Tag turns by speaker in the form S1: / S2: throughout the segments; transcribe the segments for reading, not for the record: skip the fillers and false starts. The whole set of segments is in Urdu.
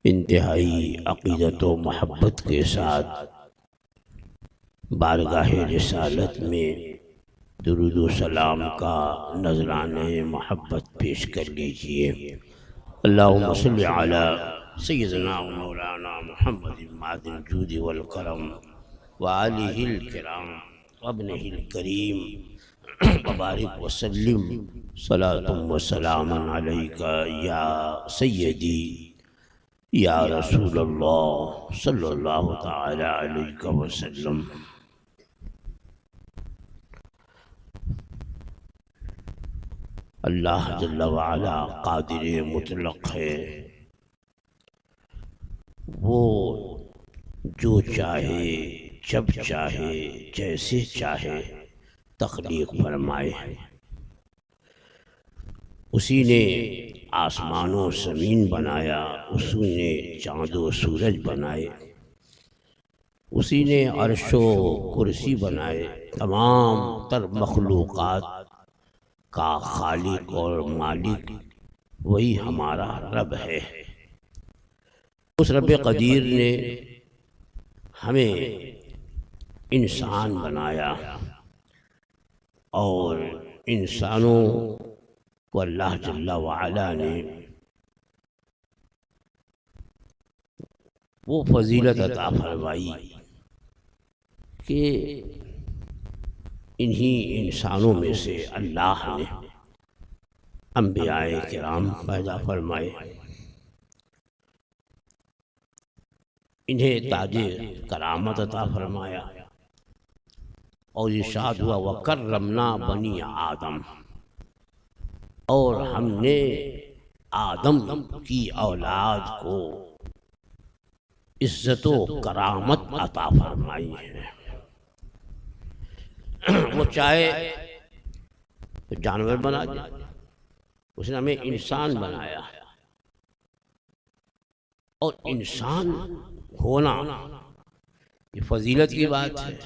S1: انتہائی عقیدت و محبت کے ساتھ بارگاہ رسالت میں درود و سلام کا نذرانہ محبت پیش کر لیجئے۔ اللہم صلی علی سیدنا و مولانا محمد معدن الجود والکرم وآلہ الکرام وابنہ الکریم وبارک وسلم صلاۃ و سلام علیک یا سیدی یا رسول اللہ صلی اللہ تعالی علیہ وسلم۔ اللہ جل وعلا قادر مطلق ہے، وہ جو چاہے جب چاہے جیسے چاہے تخلیق فرمائے۔ اسی نے آسمان و زمین بنایا، اسی نے چاند و سورج بنائے، اسی نے عرش و کرسی بنائے۔ تمام تر مخلوقات کا خالق اور مالک وہی ہمارا رب ہے۔ اس رب قدیر نے ہمیں انسان بنایا اور انسانوں کو اللہ جل وعلا نے وہ فضیلت عطا فرمائی کہ انہی انسانوں میں سے اللہ نے انبیاء کرام پیدا فرمائے، انہیں تاج کرامت عطا فرمایا، اور ارشاد ہوا وَكَرَّمْنَا بَنِي آدم، اور ہم نے آدم کی اولاد کو عزت و کرامت عطا فرمائی ہے۔ وہ چاہے تو جانور بنا دے، اس نے ہمیں انسان بنایا، اور انسان ہونا یہ فضیلت کی بات ہے۔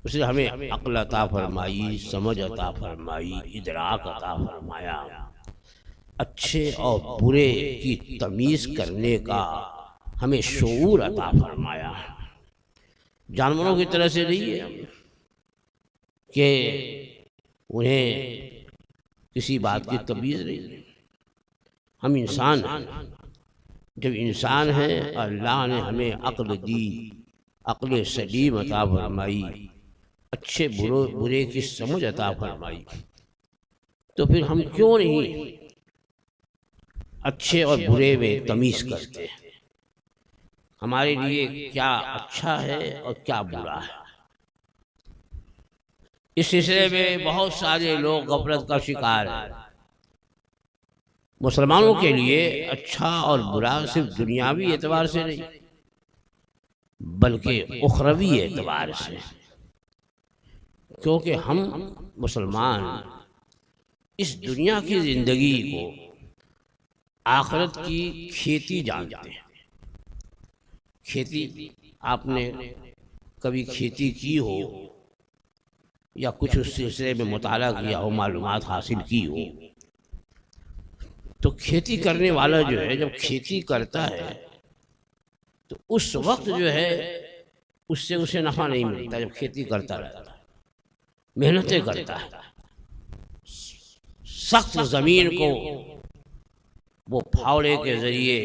S1: اس نے ہمیں عقل عطا فرمائی، سمجھ عطا فرمائی، ادراک عطا فرمایا، اچھے اور برے کی تمیز کرنے کا ہمیں شعور عطا فرمایا۔ جانوروں کی طرح سے نہیں ہے کہ انہیں کسی بات کی تمیز نہیں۔ ہم انسان ہیں، جب انسان ہیں اللہ نے ہمیں عقل دی، عقل سلیم عطا فرمائی، اچھے برے کی سمجھ عطا فرمائی، تو پھر ہم کیوں نہیں اچھے اور برے میں تمیز کرتے ہیں؟ ہمارے لیے کیا اچھا ہے اور کیا برا ہے؟ اس سلسلے میں بہت سارے لوگ غفلت کا شکار ہیں۔ مسلمانوں کے لیے اچھا اور برا صرف دنیاوی اعتبار سے نہیں بلکہ اخروی اعتبار سے، کیونکہ ہم مسلمان اس دنیا کی زندگی کو آخرت کی کھیتی جانتے ہیں۔ کھیتی، آپ نے کبھی کھیتی کی ہو یا کچھ اس سلسلے میں مطالعہ کیا ہو، معلومات حاصل کی ہو، تو کھیتی کرنے والا جو ہے جب کھیتی کرتا ہے تو اس وقت جو ہے اس سے اسے نفع نہیں ملتا۔ جب کھیتی کرتا رہتا ہے، محنتیں کرتا ہے، سخت زمین کو وہ پھاوڑے کے ذریعے،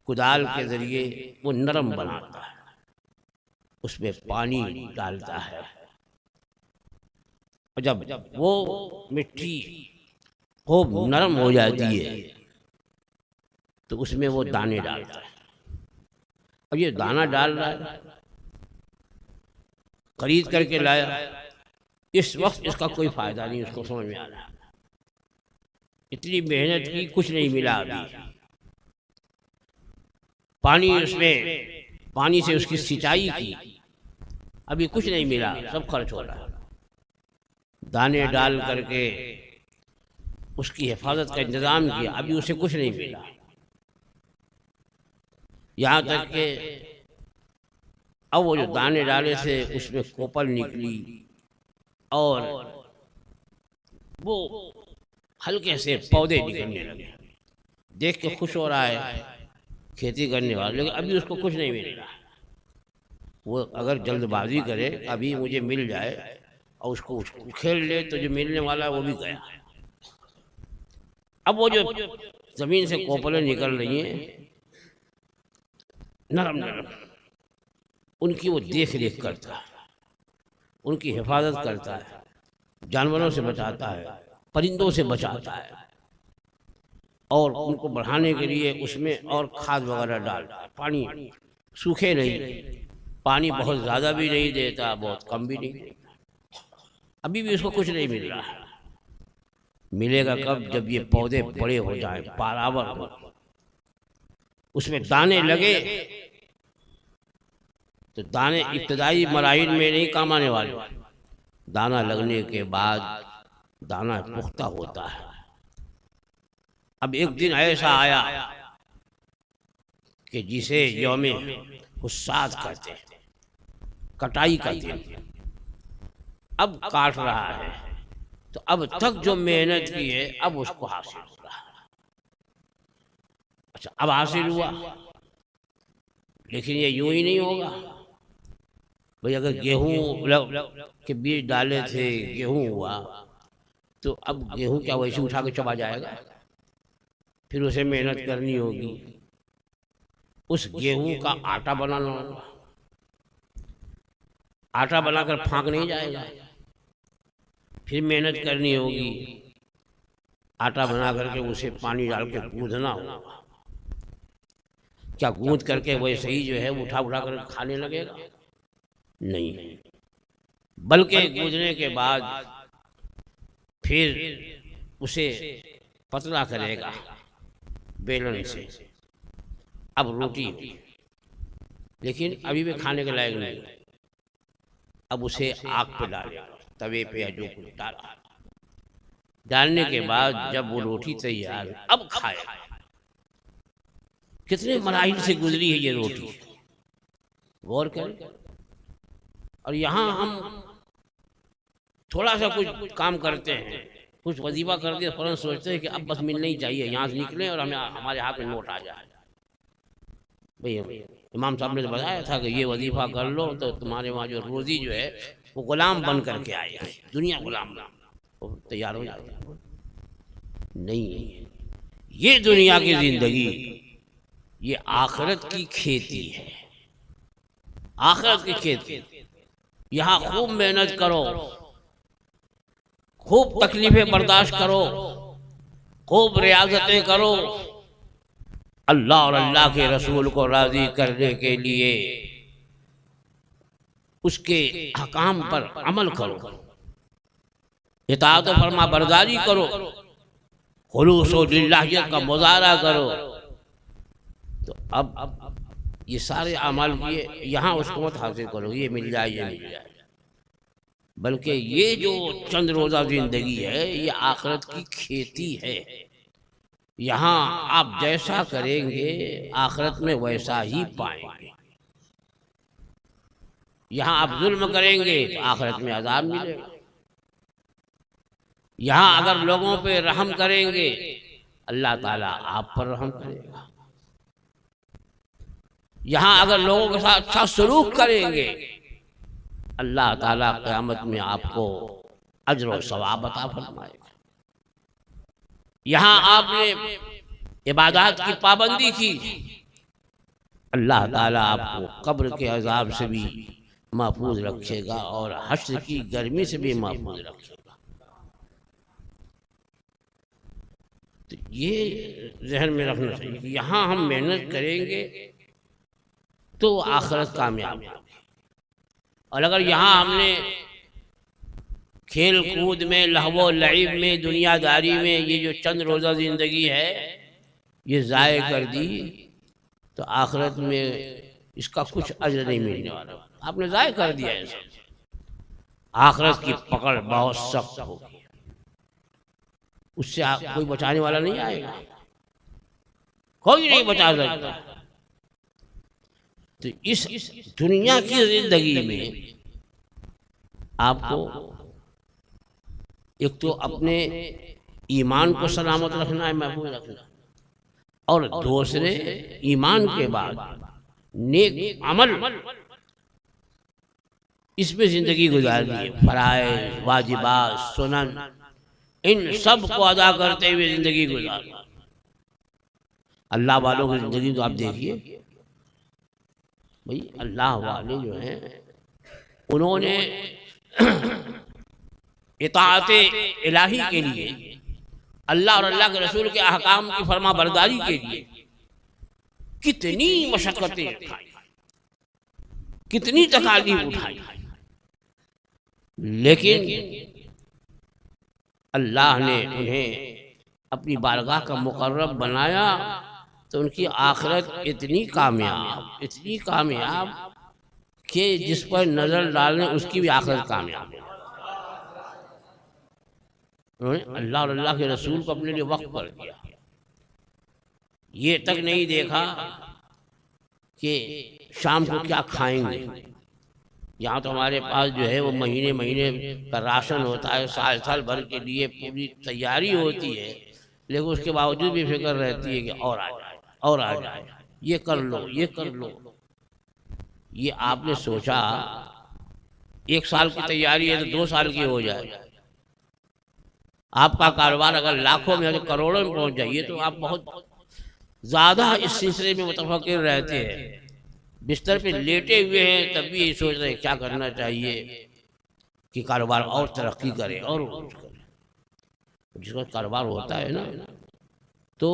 S1: کدال کے ذریعے وہ نرم بناتا ہے، اس میں پانی ڈالتا ہے، اور جب وہ مٹی خوب نرم ہو جاتی ہے تو اس میں وہ دانے ڈالتا ہے۔ اب یہ دانہ ڈال رہا ہے، خرید کر کے لایا، اس وقت اس کا کوئی فائدہ نہیں، اس کو سمجھ میں آ رہا ہے اتنی محنت کی کچھ نہیں ملا، ابھی پانی سے اس کی سینچائی کی، ابھی کچھ نہیں ملا، سب خرچ ہو رہا ہے۔ دانے ڈال کر کے اس کی حفاظت کا انتظام کیا، ابھی اسے کچھ نہیں ملا، یہاں تک کہ اب وہ جو دانے ڈالے سے اس میں کوپل نکلی اور وہ ہلکے سے پودے نکلنے لگے، دیکھ کے خوش ہو رہا ہے کھیتی کرنے والا، لیکن ابھی اس کو کچھ نہیں مل رہا۔ وہ اگر جلد بازی کرے ابھی مجھے مل جائے اور اس کو کھیل لے تو جو ملنے والا ہے وہ بھی گیا۔ اب وہ جو زمین سے کوپلیں نکل رہی ہیں نرم نرم، ان کی وہ دیکھ ریکھ کرتا ہے، ان کی حفاظت کرتا ہے، جانوروں سے بچاتا ہے، پرندوں سے بچاتا ہے، اور ان کو بڑھانے کے لیے اس میں اور کھاد وغیرہ ڈالتا ہے۔ پانی سوکھے نہیں، پانی بہت زیادہ بھی نہیں دیتا، بہت کم بھی نہیں دیتا۔ ابھی بھی اس کو کچھ نہیں مل رہا ہے، ملے گا کب؟ جب یہ پودے بڑے ہو جائیں، پاراور ہو، اس میں دانے لگے تو دانے ابتدائی مراحل میں نہیں کام آنے والے، دانا لگنے کے بعد دانا پختہ ہوتا ہے۔ اب ایک دن ایسا آیا کہ جسے یوم حصاد کہتے ہیں، کٹائی کا دن، اب کاٹ رہا ہے، تو اب تک جو محنت کی ہے اب اس کو حاصل ہو رہا ہے۔ اچھا اب حاصل ہوا، لیکن یہ یوں ہی نہیں ہوگا بھئی۔ اگر گیہوں کے بیج ڈالے تھے، گیہوں ہوا، تو اب گیہوں کیا ویسے اٹھا کے چبا جائے گا؟ پھر اسے محنت کرنی ہوگی، اس گیہوں کا آٹا بنانا ہوگا، آٹا بنا کر پھانک نہیں جائے گا، پھر محنت کرنی ہوگی، آٹا بنا کر کے اسے پانی ڈال کے گوندھنا ہوگا۔ کیا گوندھ کر کے ویسے ہی جو ہے اٹھا کر کھانے لگے گا؟ نہیں، بلکہ گوندھنے کے بعد پھر اسے پتلا کرے گا بیلن سے، اب روٹی، لیکن ابھی بھی کھانے کے لائق نہیں، اب اسے آگ پہ ڈالے گا، توے پہ یا جو کچھ ڈالا، ڈالنے کے بعد جب وہ روٹی تیار اب کھائے گا۔ کتنے مراحل سے گزری ہے یہ روٹی، غور کریں۔ اور یہاں ہم تھوڑا سا کچھ کام کرتے ہیں، کچھ وظیفہ کرتے ہیں، فوراً سوچتے ہیں کہ اب بس ملنا ہی چاہیے، یہاں سے نکلیں اور ہمیں ہمارے ہاتھ میں نوٹ آ جائے۔ بھئی امام صاحب نے بتایا تھا کہ یہ وظیفہ کر لو تو تمہارے وہاں جو روزی جو ہے وہ غلام بن کر کے آئے گی، دنیا غلام تیار ہو جاتا ہے۔ نہیں، یہ دنیا کی زندگی یہ آخرت کی کھیتی ہے، آخرت کی کھیتی۔ یہاں خوب محنت کرو، خوب تکلیفیں برداشت کرو، خوب ریاضتیں کرو، اللہ اور اللہ کے رسول کو راضی کرنے کے لیے اس کے احکام پر عمل کرو، اطاعت و فرما برداری کرو، خلوص و للہیت کا مظاہرہ کرو، تو اب یہ سارے اعمال کیے، یہاں اس کو مت حاصل کرو یہ مل جائے یہ مل جائے، بلکہ یہ جو چند روزہ زندگی ہے یہ آخرت کی کھیتی ہے۔ یہاں آپ جیسا کریں گے آخرت میں ویسا ہی پائیں گے۔ یہاں آپ ظلم کریں گے تو آخرت میں عذاب ملے گا، یہاں اگر لوگوں پہ رحم کریں گے اللہ تعالیٰ آپ پر رحم کرے گا، یہاں اگر لوگوں کے ساتھ اچھا سلوک کریں گے اللہ تعالیٰ قیامت میں آپ کو اجر و ثواب عطا فرمائے گا۔ یہاں آپ نے عبادات کی پابندی کی اللہ تعالیٰ آپ کو قبر کے عذاب سے بھی محفوظ رکھے گا اور حشر کی گرمی سے بھی محفوظ رکھے گا۔ تو یہ ذہن میں رکھنا چاہیے کہ یہاں ہم محنت کریں گے تو آخرت کامیاب ہوگی، اور اگر یہاں ہم نے کھیل کود میں لہو و لعب میں دنیا داری میں یہ جو چند روزہ زندگی ہے یہ ضائع کر دی تو آخرت میں اس کا کچھ اجر نہیں ملنے والا، آپ نے ضائع کر دیا ہے۔ آخرت کی پکڑ بہت سخت ہوگی، اس سے کوئی بچانے والا نہیں آئے گا، کوئی نہیں بچا سکتا۔ تو اس دنیا کی زندگی میں آپ کو ایک تو اپنے ایمان کو سلامت رکھنا ہے، محفوظ رکھنا، اور دوسرے ایمان کے بعد نیک عمل اس میں زندگی گزارنی ہے، فرائض، واجبات، سنن، ان سب کو ادا کرتے ہوئے زندگی گزارنا۔ اللہ والوں کی زندگی تو آپ دیکھیے بھئی، اللہ والے جو ہیں انہوں نے اطاعت الہی کے لیے، اللہ اور اللہ کے رسول کے احکام کی فرما برداری کے لیے کتنی مشقتیں اٹھائی، کتنی تکالیف اٹھائی، لیکن اللہ نے انہیں اپنی بارگاہ کا مقرب بنایا تو ان کی آخرت اتنی کامیاب کہ جس پر نظر ڈالنے اس کی بھی آخرت کامیاب ہے۔ انہوں نے اللہ اور اللہ کے رسول کو اپنے لیے وقف کر دیا، یہ تک نہیں دیکھا کہ شام کو کیا کھائیں گے۔ یہاں تو ہمارے پاس جو ہے وہ مہینے کا راشن ہوتا ہے، سال بھر کے لیے پوری تیاری ہوتی ہے، لیکن اس کے باوجود بھی فکر رہتی ہے کہ اور آ جائے، یہ کر لو، یہ کر لو۔ یہ آپ نے سوچا 1 سال کی تیاری ہے تو 2 سال کی ہو جائے، آپ کا کاروبار اگر لاکھوں میں کروڑوں میں پہنچ جائے تو آپ بہت زیادہ اس سلسلے میں متفکر رہتے ہیں۔ بستر پہ لیٹے ہوئے ہیں تب بھی یہی سوچ رہے ہیں کیا کرنا چاہیے کہ کاروبار اور ترقی کرے اور کرے۔ جس کا کاروبار ہوتا ہے نا تو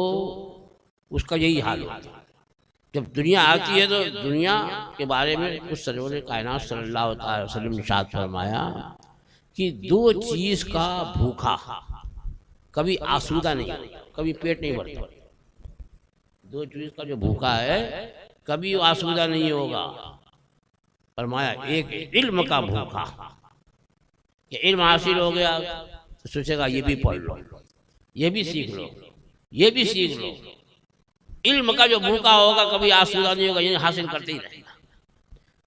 S1: اس کا یہی حال ہوتا ہے۔ جب دنیا آتی ہے تو دنیا کے بارے میں کچھ سرور کائنات صلی اللہ علیہ وسلم نے ارشاد فرمایا کہ 2 چیز کا بھوکا کبھی آسودہ نہیں ہوتا، کبھی پیٹ نہیں بھرتا۔ 2 چیز کا جو بھوکا ہے کبھی آسودہ نہیں ہوگا۔ فرمایا ایک علم کا بھوکا، کہ علم حاصل ہو گیا تو سوچے گا یہ بھی پڑھ لو، یہ بھی سیکھ لو، یہ بھی سیکھ لو۔ علم کا جو بھوکا ہوگا کبھی آسودہ نہیں ہوگا، یعنی حاصل کرتے ہی رہے گا،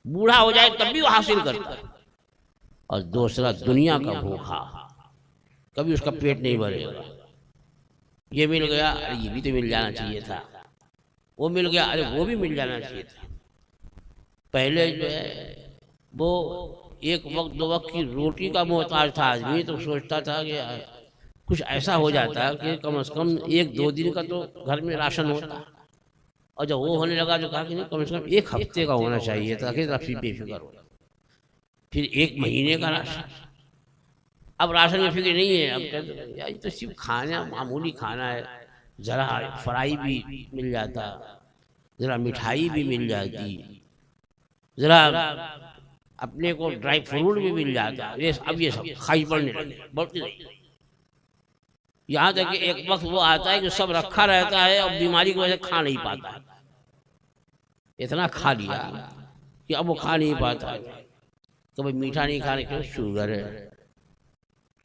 S1: بوڑھا ہو جائے تب بھی وہ حاصل کرتا ہے۔ اور دوسرا دنیا کا بھوکا، کبھی اس کا پیٹ نہیں بھرے گا۔ یہ مل گیا، ارے یہ بھی تو مل جانا چاہیے تھا، وہ مل گیا، ارے وہ بھی مل جانا چاہیے تھا۔ پہلے جو ہے وہ 1 وقت 2 وقت کی روٹی کا محتاج تھا آدمی، تو سوچتا تھا کہ کچھ ایسا ہو جاتا کہ کم از کم 1-2 دن کا تو گھر میں راشن ہوتا، اور جب وہ ہونے لگا تو کہا کہ نہیں، کم از کم 1 ہفتے کا ہونا چاہیے تاکہ رفیع بے فکر ہو۔ پھر 1 مہینے کا راشن، اب راشن میں فکر نہیں ہے، اب کہتے ہیں یہ تو صرف کھانا، معمولی کھانا ہے، ذرا فرائی بھی مل جاتا، ذرا مٹھائی بھی مل جاتی، ذرا اپنے کو ڈرائی فروٹ بھی مل جاتا۔ اب یہ سب خواہش بڑھنے لگے، بڑھتی رہی، یہاں تک کہ ایک وقت وہ آتا ہے کہ سب رکھا رہتا ہے اور بیماری کی وجہ سے کھا نہیں پاتا، اتنا کھا لیا کہ اب وہ کھا نہیں پاتا۔ کبھی میٹھا نہیں کھانے کیوں؟ شوگر ہے۔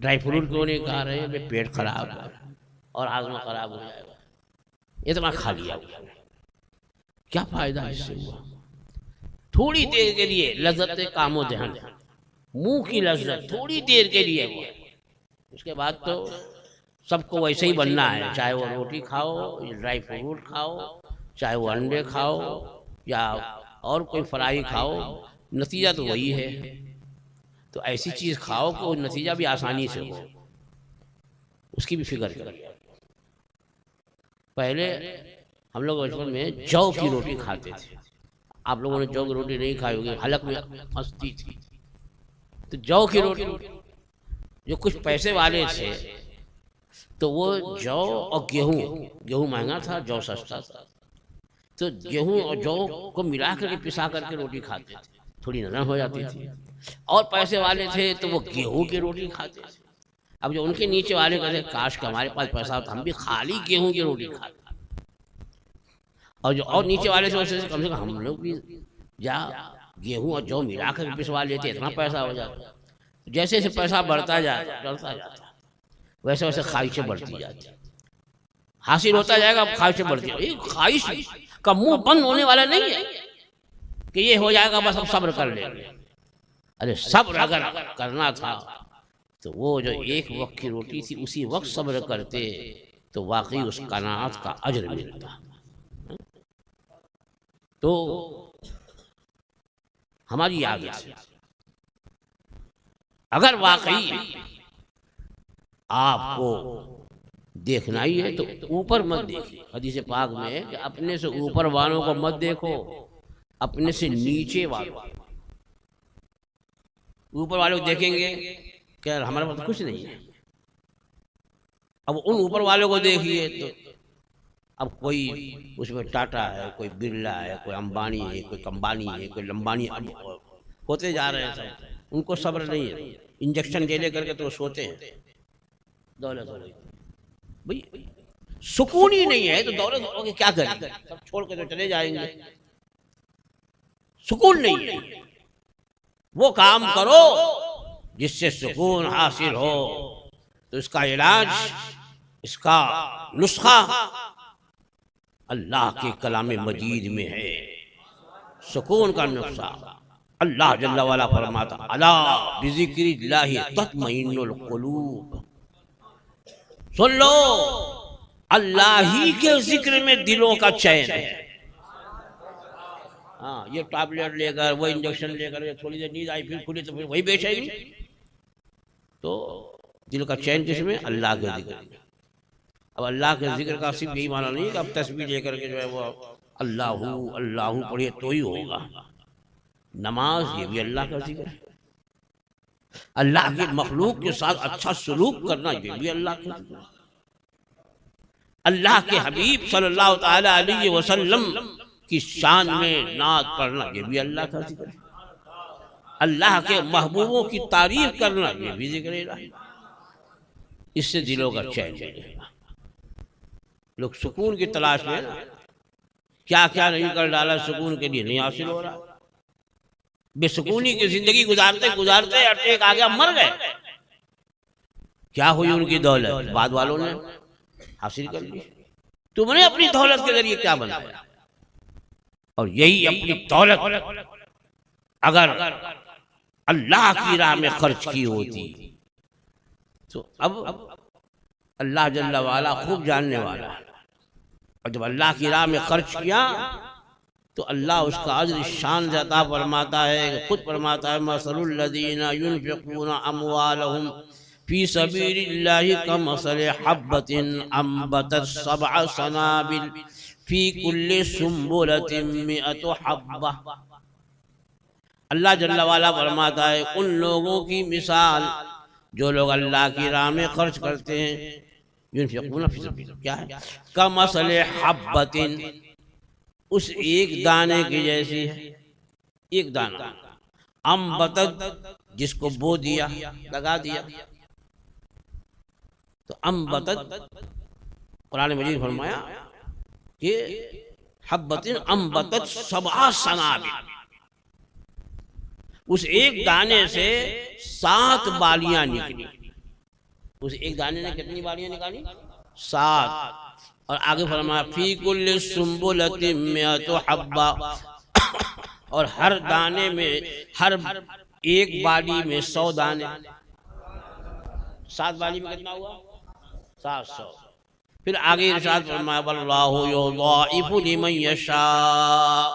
S1: ڈرائی فروٹ کیوں نہیں کھا رہے ہیں؟ پیٹ خراب ہے اور ہاضمہ خراب ہو جائے گا، اتنا کھا لیا۔ کیا فائدہ اس سے ہوا؟ تھوڑی دیر کے لیے لذت کام و دہن، منہ کی لذت تھوڑی دیر کے لیے ہوا، اس کے بعد تو سب کو ویسے ہی بننا ہے، چاہے وہ روٹی کھاؤ، ڈرائی فروٹ کھاؤ، چاہے وہ انڈے کھاؤ یا اور کوئی فرائی کھاؤ، نتیجہ تو وہی ہے۔ تو ایسی چیز کھاؤ کہ وہ نتیجہ بھی آسانی سے ہو، اس کی بھی فکر کریں۔ پہلے ہم لوگ بچپن میں جو کی روٹی کھاتے تھے، آپ لوگوں نے جو کی روٹی نہیں کھائی ہوگی، حلق میں پھنستی تھی، تو جو کی روٹی، جو کچھ پیسے والے تھے تو وہ جو اور گیہوں مہنگا تھا، جو سستا تھا، تو گیہوں اور جو کو ملا کر کے پسا کر کے روٹی کھاتے تھے، تھوڑی نرم ہو جاتی تھی۔ اور پیسے والے تھے تو وہ گیہوں کی روٹی کھاتے تھے۔ اب جو ان کے نیچے والے کہتے ہیں کاش کہ ہمارے پاس پیسہ ہوتا ہم بھی خالی گیہوں کی روٹی کھاتے، اور جو اور نیچے والے سے کم سے کم ہم لوگ بھی یا گیہوں اور جو ملا کر پسوا لیتے، اتنا پیسہ ہو جاتا۔ جیسے جیسے پیسہ بڑھتا جاتا ویسے ویسے خواہشیں بڑھتی جاتی، حاصل ہوتا جائے گا، اب خواہشیں بڑھتی جائیں۔ خواہش کا منہ بند ہونے والا نہیں ہے کہ یہ ہو جائے گا بس اب صبر کر لیں گے۔ ارے صبر اگر کرنا تھا تو وہ جو 1 وقت کی روٹی تھی اسی وقت صبر کرتے تو واقعی اس قناعت کا اجر ملتا۔ تو ہماری عادت ہے اگر واقعی آپ کو دیکھنا ہی ہے تو اوپر مت دیکھیے. حدیث پاک میں ہے کہ اپنے سے اوپر والوں کو مت دیکھو، اپنے سے نیچے والوں. اوپر والوں دیکھیں گے کہ ہمارے پاس کچھ نہیں ہے، اب ان اوپر والوں کو دیکھیے تو اب کوئی اس میں ٹاٹا ہے، کوئی برلا ہے، کوئی امبانی ہے، کوئی کمبانی ہے، کوئی لمبانی، اب ہوتے جا رہے ہیں سب. ان کو صبر نہیں ہے، انجیکشن لے کر کے تو سوتے ہیں. دولت ہو گئی بھئی، سکون ہی نہیں ہے تو دولت ہو کے کیا کریں گے؟ سب چھوڑ کے تو چلے جائیں گے. سکون نہیں ہے، وہ کام کرو جس سے سکون حاصل ہو. تو اس کا علاج، اس کا نسخہ اللہ کے کلام مجید میں ہے. سکون کا نسخہ اللہ جل وعلا فرماتا الا بذکر اللہ تطمئن القلوب. سن لو، اللہ ہی کے ذکر میں دلوں کا چین ہے. ہاں، یہ ٹیبلٹ لے کر، وہ انجیکشن لے کر تھوڑی دیر نیند آئی پھر کھلی تو پھر وہی بے چینی. تو دل کا چین کس میں؟ اللہ کے ذکر میں. اب اللہ کے ذکر کا صرف یہی معنی نہیں کہ اب تسبیح لے کر کے جو ہے وہ اللہ اللہ پڑھیے تو ہی ہوگا. نماز یہ بھی اللہ کا ذکر ہے. اللہ کی مخلوق کے ساتھ اچھا سلوک کرنا یہ بھی اللہ کا ذکر ہے. اللہ کے حبیب صلی اللہ تعالی علیہ وسلم کی شان میں نعت پڑھنا یہ بھی اللہ کا ذکر ہے. اللہ کے محبوبوں کی تعریف کرنا یہ بھی ذکر ہے. اس سے دلوں کا چین ملے گا. لوگ سکون کی تلاش میں کیا کیا نہیں کر ڈالا، سکون کے لیے نہیں حاصل ہو رہا. بے سکونی کی زندگی گزارتے گزارتے اٹیک آ گیا، مر گئے. کیا ہوئی ان کی دولت؟ بعد والوں نے حاصل کر لی. تم نے اپنی دولت کے ذریعے کیا بنایا؟ اور یہی اپنی دولت اگر اللہ کی راہ میں خرچ کی ہوتی تو اب اللہ جل وعلا خوب جاننے والا ہے. اور جب اللہ کی راہ میں خرچ کیا تو اللہ اس کا اجر شان عطا فرماتا ہے. خود فرماتا ہے مثل الذین ينفقون اموالهم فی سبیل اللہ کمثل حبۃ انبتت سبع سنابل فی کل سنبلۃ مئۃ حبۃ. اللہ جل وعلا فرماتا ہے ان لوگوں کی مثال جو لوگ اللہ کی راہ میں خرچ کرتے ہیں. ينفقون فی سبیل اللہ کیا ہے؟ کمثل حبۃ، اس ایک دانے کی جیسی ہے. ایک دانہ انبتت، جس کو بو دیا، لگا دیا. تو انبتت قرآن مجید فرمایا کہ حبۃ انبتت سبع سنابل، اس ایک دانے سے 7 بالیاں نکلی. اس ایک دانے نے کتنی بالیاں نکالی؟ 7. اور آگے فرمایا فی کل سنبلۃ مئۃ حبۃ، اور ہر دانے میں، ہر ایک بالی میں 100 دانے. 7 بالی میں کتنا ہوا؟ 700. پھر آگے ارشاد فرمایا واللہ یضاعف لمن یشاء،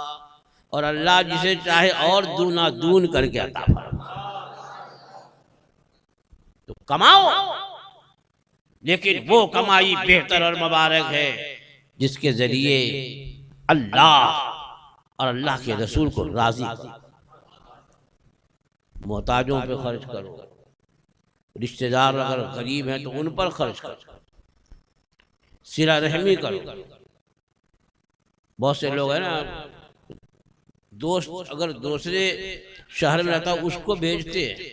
S1: اور اللہ جسے چاہے اور دونا دون کر کے عطا فرمائے. تو کماؤ، لیکن وہ کمائی بہتر اور مبارک ہے جس کے ذریعے اللہ اور اللہ کے رسول کو راضی کرو. محتاجوں پہ خرچ کرو، رشتہ دار اگر غریب ہیں تو ان پر خرچ کرو، صلہ رحمی کرو. بہت سے لوگ ہیں نا، دوست اگر دوسرے شہر میں رہتا اس کو بھیجتے ہیں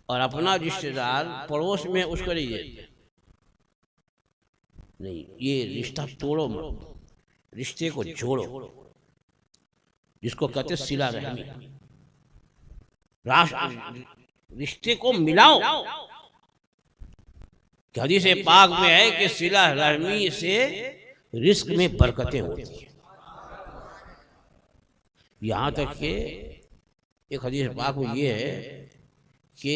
S1: اور اپنا رشتہ دار پڑوس میں اس کو نہیں دیتے. نہیں، یہ رشتہ توڑو مت، رشتے کو جوڑو، جس کو کہتے صلہ رحمی. رشتے کو ملاؤ. کہ حدیث پاک میں ہے کہ صلہ رحمی سے رزق میں برکتیں ہوتی ہیں. یہاں تک کہ ایک حدیث پاک میں یہ ہے کہ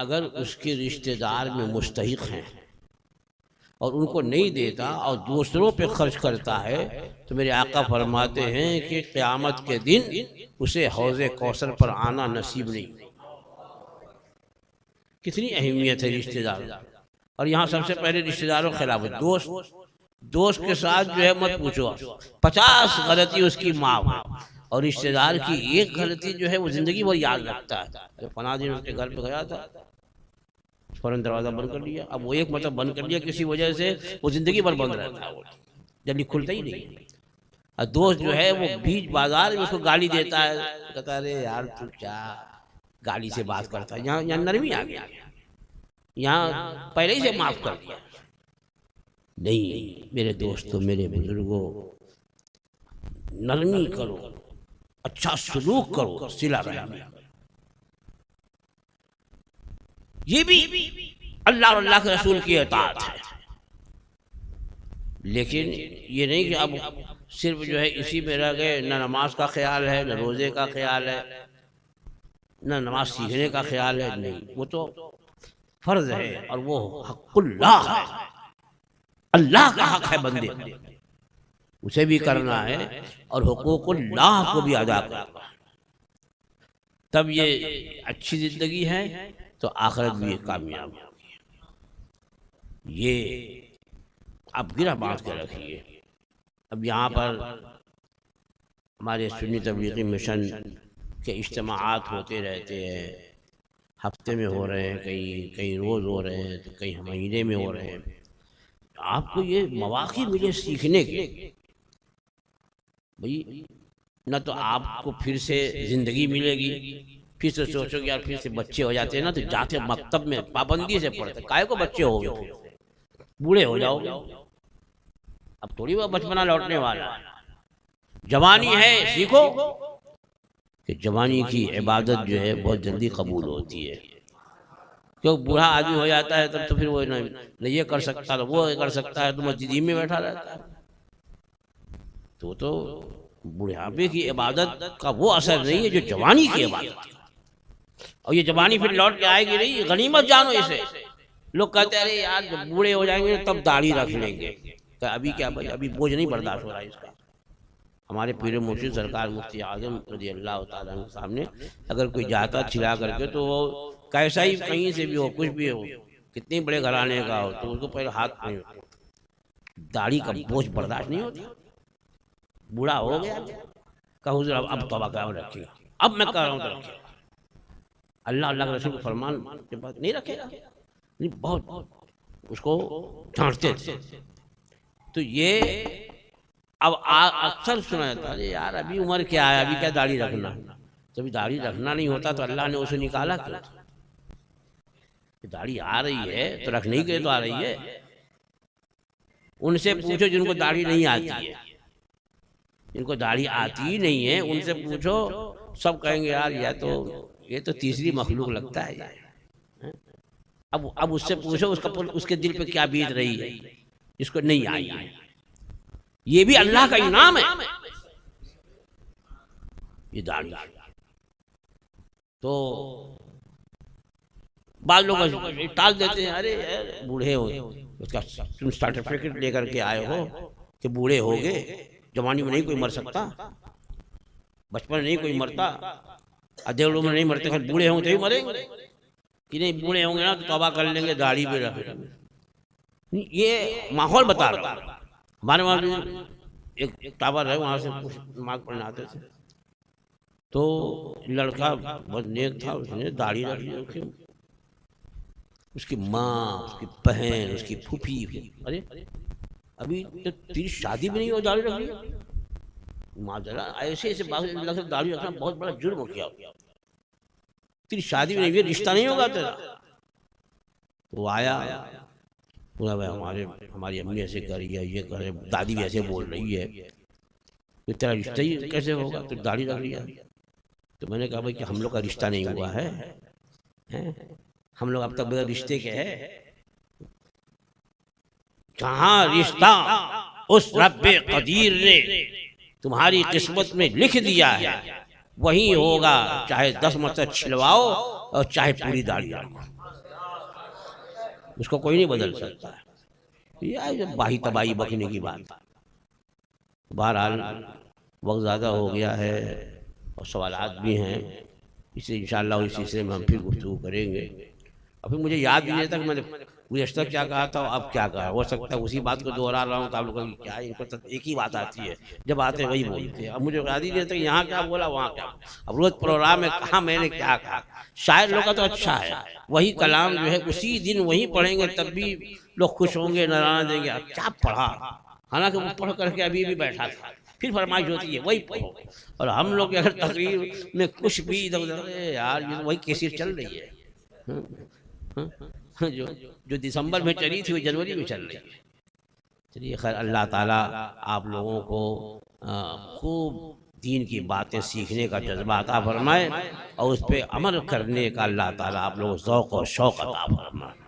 S1: اگر اس کے رشتہ دار میں مستحق ہیں اور ان کو نہیں دیتا اور دوسروں پہ خرچ کرتا ہے تو میرے آقا فرماتے ہیں کہ قیامت کے دن اسے حوض کوثر پر آنا نصیب نہیں۔ کتنی اہمیت ہے رشتہ دار، اور یہاں سب سے پہلے رشتہ داروں کے خلاف دوست کے ساتھ جو ہے مت پوچھو، 50 غلطی اس کی معاف، اور رشتہ دار کی ایک غلطی جو ہے وہ زندگی بھر یاد رکھتا ہے۔ جب پناہ دن اس کے گھر پہ گیا تھا، فوراً دروازہ بند کر لیا۔ اب وہ ایک مطلب بند کر لیا کسی وجہ سے، وہ زندگی بھر بند رہتا ہے، وہ جلدی کھلتا ہی نہیں۔ اور دوست جو ہے وہ بیچ بازار میں اس کو گالی دیتا ہے، کہتا ہے ارے یار تو کیا گالی سے بات کرتا ہے۔ یہاں نرمی آ گیا، یہاں پہلے ہی سے معاف کر دیا۔ نہیں میرے دوستوں، میرے بزرگوں، نرمی کرو، اچھا سلوک کرو، صلہ رحمی۔ یہ بھی اللہ اور اللہ کے رسول کی اطاعت ہے، لیکن یہ نہیں کہ اب صرف جو ہے اسی میں رہ گئے، نہ نماز کا خیال ہے، نہ روزے کا خیال ہے، نہ نماز سیکھنے کا خیال ہے۔ نہیں، وہ تو فرض ہے، اور وہ حق اللہ ہے، اللہ کا حق ہے بندے، اسے بھی کرنا ہے، اور حقوق اللہ کو بھی ادا کرنا ہے۔ تب یہ اچھی زندگی ہے تو آخرت بھی کامیاب ہوگی۔ یہ اب گرہ باندھ کے رکھیے۔ اب یہاں پر ہمارے سنی تبلیغی مشن کے اجتماعات ہوتے رہتے ہیں، ہفتے میں ہو رہے ہیں، کئی روز ہو رہے ہیں، کئی مہینے میں ہو رہے ہیں۔ آپ کو یہ مواقع ملے سیکھنے کے، بھئی نہ تو آپ کو پھر سے زندگی ملے گی، پھر سے سوچو کہ یار پھر سے بچے ہو جاتے ہیں نا تو جاتے مکتب میں پابندی سے پڑھتے، کائے کو بچے ہو گئے، بوڑھے ہو جاؤ گے، اب تھوڑی وہ بچپنا لوٹنے والا ہے۔ جوانی ہے، سیکھو کہ جوانی کی عبادت جو ہے بہت جلدی قبول ہوتی ہے، کیونکہ بوڑھا آدمی ہو جاتا ہے تب تو پھر وہ نہ یہ کر سکتا تو وہ کر سکتا ہے، تو مسجد میں بیٹھا رہتا ہے، تو بڑھاپے کی عبادت کا وہ اثر نہیں ہے جو جوانی کی عبادت ہے۔ اور یہ جوانی پھر لوٹ کے آئے گی نہیں، غنیمت جانو اسے۔ لوگ کہتے ہیں ارے یار جب بوڑھے ہو جائیں گے تب داڑھی رکھ لیں گے، کہ ابھی کیا بھائی، ابھی بوجھ نہیں برداشت ہو رہا ہے اس کا۔ ہمارے پیر مرشد سرکار مفتی اعظم رضی اللہ تعالیٰ عنہ سامنے اگر کوئی جاتا چھلا کر کے تو وہ کیسا ہی کہیں سے بھی ہو، کچھ بھی ہو، کتنے بڑے گھرانے کا ہو، تو اس کو پہلے ہاتھ نہیں ہوتا، داڑھی کا بوجھ برداشت نہیں ہوتا۔ بوڑھا ہو گیا کہ حضور اب توبہ کرو رکھے گا، اب میں کہہ رہا ہوں تو رکھے گا۔ اللہ کے رسول کو فرمان کے بعد نہیں رکھے گا، بہت اس کو ڈانٹتے تھے۔ تو یہ اب اکثر سنا جاتا ہے یار ابھی عمر کیا ہے، ابھی کیا داڑھی رکھنا، جب داڑھی رکھنا نہیں ہوتا تو اللہ نے اسے نکالا کیوں؟ داڑھی آ رہی ہے تو رکھنے کے لیے تو آ رہی ہے۔ ان سے پوچھو جن کو داڑھی نہیں آتی ہے، جن کو داڑھی آتی ہی نہیں ہے ان سے پوچھو، سب کہیں گے یار یہ تو تیسری مخلوق لگتا ہے۔ اب اس سے پوچھو اس کے دل پہ کیا بیت رہی ہے جس کو نہیں آئی ہے۔ یہ بھی اللہ کا انعام ہے یہ داڑھی۔ تو بعض لوگ ٹال دیتے ہیں، ارے بوڑھے ہو اس کا تم سرٹیفکیٹ لے کر کے آئے ہو کہ بوڑھے ہو گئے، جوانی میں نہیں کوئی مر سکتا، بچپن میں نہیں کوئی مرتا، ادھیڑ عمر میں نہیں مرتے، بوڑھے ہوں تو ہی مریں گے کہ نہیں؟ بوڑھے ہوں گے نا تو توبہ کر لیں گے، داڑھی بھی رکھ لیں گے۔ یہ ماحول بتا رہا ہوں۔ ہمارے وہاں بھی ایک ٹاور ہے، وہاں سے نماز پڑھنے آتے تھے، تو لڑکا بہت نیک تھا، اس نے داڑھی رکھی، اس کی ماں، اس کی بہن، اس کی پھوپھی، ارے ابھی تو تیری شادی بھی نہیں ہو داڑھی رکھ لی؟ معذرت، ایسے داڑھی رکھنا بہت بڑا جرم کیا، تیری شادی بھی نہیں ہوئی، رشتہ نہیں ہوگا تیرا۔ وہ آیا، ہماری امی ایسے کر رہی ہے، یہ کر رہے، دادی بھی ایسے بول رہی ہے، تو تیرا رشتہ ہی کیسے ہوگا؟ تو داڑھی رکھ لیا۔ تو میں نے کہا بھائی کہ ہم لوگ کا رشتہ نہیں ہوا ہے، ہم لوگ اب تک بغیر رشتے کے ہیں۔ جہاں رشتہ اس رب قدیر نے تمہاری قسمت میں لکھ دیا ہے وہیں ہوگا، چاہے 10 مرتبہ چھلواؤ اور چاہے پوری داڑھی رکھو، اس کو کوئی نہیں بدل سکتا ہے۔ یہ باہی تباہی بکنے کی بات۔ بہرحال وقت زیادہ ہو گیا ہے اور سوالات بھی ہیں، اس لیے انشاءاللہ اس سلسلے میں ہم پھر گفتگو کریں گے۔ ابھی مجھے یاد نہیں رہتا کہ میں نے گزشتہ کیا کہا تھا اور اب کیا کہا، ہو سکتا ہے اسی بات کو دوہرا رہا ہوں تو آپ لوگوں کی کیا ان کو ایک ہی بات آتی ہے، جب آتے ہیں وہی بولتے ہیں، اب مجھے یاد ہی نہیں رہتا کہ یہاں کیا بولا وہاں کیا بولا، اب روز پروگرام میں کہاں میں نے کیا کہا۔ شاعر لوگ کا تو اچھا ہے، وہی کلام جو ہے اسی دن وہی پڑھیں گے تب بھی لوگ خوش ہوں گے، نظرانہ دیں گے کیا پڑھا، حالانکہ وہ پڑھ کر کے ابھی بھی بیٹھا تھا، پھر فرمائش ہوتی ہے وہی پڑھو۔ اور ہم لوگ اگر تقریر میں کچھ بھی ادھر ادھر یار یہ تو وہی کیسٹ چل رہی ہے، جو دسمبر میں چلی تھی وہ جنوری میں چل رہی ہے۔ چلیے خیر، اللہ تعالیٰ آپ لوگوں کو خوب دین کی باتیں سیکھنے کا جذبہ عطا فرمائے اور اس پہ عمل کرنے کا اللہ تعالیٰ آپ لوگوں کو ذوق اور شوق عطا فرمائے۔